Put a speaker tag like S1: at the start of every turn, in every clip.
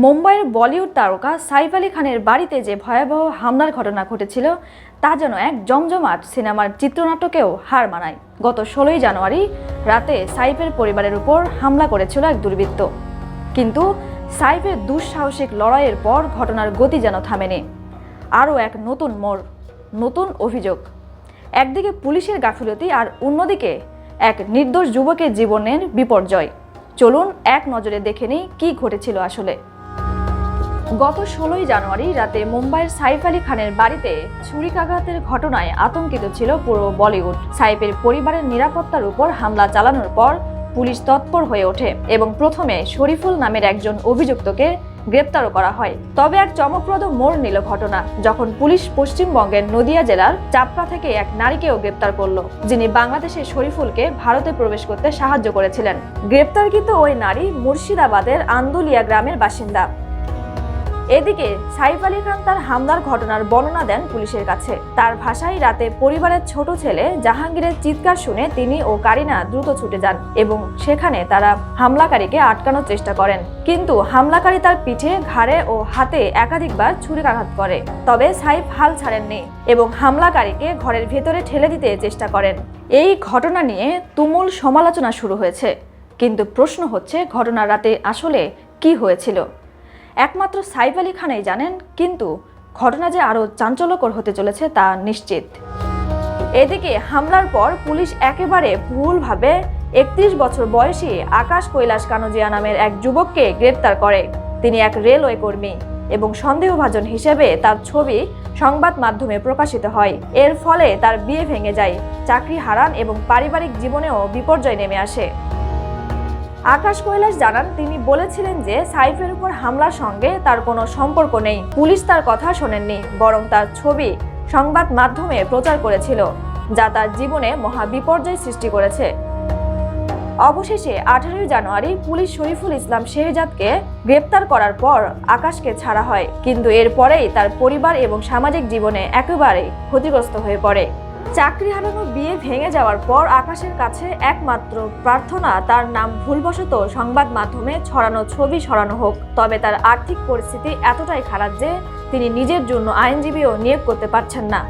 S1: মুম্বাইয়ের বলিউড তারকা সাইফ আলী খানের বাড়িতে যে ভয়াবহ হামলার ঘটনা ঘটেছিল তা যেন এক জমজমাট সিনেমার চিত্রনাটকেও হার মানায়। গত 16ই জানুয়ারি রাতে সাইফের পরিবারের উপর হামলা করেছিল এক দুর্বৃত্ত। কিন্তু সাইফের দুঃসাহসিক লড়াইয়ের পর ঘটনার গতি যেন থামেনি। আরও এক নতুন মোড়, নতুন অভিযোগ। একদিকে পুলিশের গাফিলতি আর অন্যদিকে এক নির্দোষ যুবকের জীবনের বিপর্যয়। চলুন এক নজরে দেখে নিই কী ঘটেছিল আসলে। গত 16ই জানুয়ারি রাতে মুম্বাইয়ের সাইফ আলী খানের বাড়িতে ছুরিকাঘাতের ঘটনায় আতঙ্কিত ছিল পুরো বলিউড। সাইফের পরিবারের নিরাপত্তার উপর হামলা চালানোর পর পুলিশ তৎপর হয়ে ওঠে এবং প্রথমে শরীফুল নামের একজন অভিযুক্তকে গ্রেপ্তারও করা হয়। তবে এক চমকপ্রদ মোড় নিল ঘটনা যখন পুলিশ পশ্চিমবঙ্গের নদিয়া জেলার চাপড়া থেকে এক নারীকেও গ্রেপ্তার করল, যিনি বাংলাদেশের শরীফুলকে ভারতে প্রবেশ করতে সাহায্য করেছিলেন। গ্রেপ্তারকৃত ওই নারী মুর্শিদাবাদের আন্দুলিয়া গ্রামের বাসিন্দা। এদিকে সাইফ আলী খান তার হামলার ঘটনার বর্ণনা দেন পুলিশের কাছে। তার ভাষায়, রাতে পরিবারের ছোট ছেলে জাহাঙ্গীরের চিৎকার শুনে তিনি ও কারিনা দ্রুত ছুটে যান এবং সেখানে তারা হামলাকারীকে আটকানোর চেষ্টা করেন। কিন্তু হামলাকারী তার পিঠে, ঘাড়ে ও হাতে একাধিকবার ছুরিকাঘাত করে। তবে সাইফ হাল ছাড়েননি এবং হামলাকারীকে ঘরের ভেতরে ঠেলে দিতে চেষ্টা করেন। এই ঘটনা নিয়ে তুমুল সমালোচনা শুরু হয়েছে। কিন্তু প্রশ্ন হচ্ছে, ঘটনার রাতে আসলে কি হয়েছিল একমাত্র সাইফ আলী খানই জানেন। কিন্তু ঘটনা যে আরও চাঞ্চল্যকর হতে চলেছে তা নিশ্চিত। এদিকে হামলার পর পুলিশ একেবারে ভুলভাবে 31 বছর বয়সী আকাশ কৈলাস কানোজিয়া নামের এক যুবককে গ্রেপ্তার করে। তিনি এক রেলওয়ে কর্মী এবং সন্দেহভাজন হিসেবে তার ছবি সংবাদ মাধ্যমে প্রকাশিত হয়। এর ফলে তার বিয়ে ভেঙে যায়, চাকরি হারান এবং পারিবারিক জীবনেও বিপর্যয় নেমে আসে। আকাশ কৈলাস জানান, তিনি বলেছিলেন যে সাইফের উপর হামলার সঙ্গে তার কোনো সম্পর্ক নেই। পুলিশ তার কথা শোনেননি, বরং তার ছবি সংবাদ মাধ্যমে প্রচার করেছিল, যা তার জীবনে মহা বিপর্যয় সৃষ্টি করেছে। অবশেষে 18ই জানুয়ারি পুলিশ শরীফুল ইসলাম শেহজাদকে গ্রেপ্তার করার পর আকাশকে ছাড়া হয়। কিন্তু এরপরেই তার পরিবার এবং সামাজিক জীবনে একেবারেই ক্ষতিগ্রস্ত হয়ে পড়ে। চাকরি হারানো, বিয়ে ভেঙে যাওয়ার পর আকাশের কাছে একমাত্র প্রার্থনা তার নাম ভুলবশত সংবাদ মাধ্যমে ছড়ানো ছবি সরানো হোক। তবে তার আর্থিক পরিস্থিতি এতটাই খারাপ যে তিনি নিজের জন্য আইনজীবীও নিয়োগ করতে পারছেন না।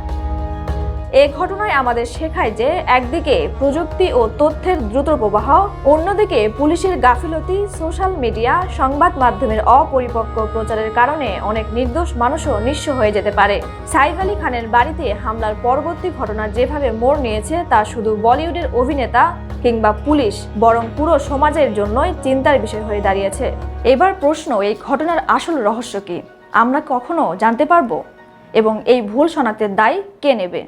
S1: এই ঘটনায় আমাদের শেখায় যে একদিকে প্রযুক্তি ও তথ্যের দ্রুত প্রবাহ, অন্যদিকে পুলিশের গাফিলতি, সোশ্যাল মিডিয়া, সংবাদ মাধ্যমের অপরিপক্ক প্রচারের কারণে অনেক নির্দোষ মানুষও নিঃস্ব হয়ে যেতে পারে। সাইফ আলী খানের বাড়িতে হামলার পরবর্তী ঘটনা যেভাবে মোড় নিয়েছে তা শুধু বলিউডের অভিনেতা কিংবা পুলিশ, বরং পুরো সমাজের জন্যই চিন্তার বিষয় হয়ে দাঁড়িয়েছে। এবার প্রশ্ন, এই ঘটনার আসল রহস্য কি? আমরা কখনো জানতে পারবো? এবং এই ভুল শনাক্তের দায় কে নেবে?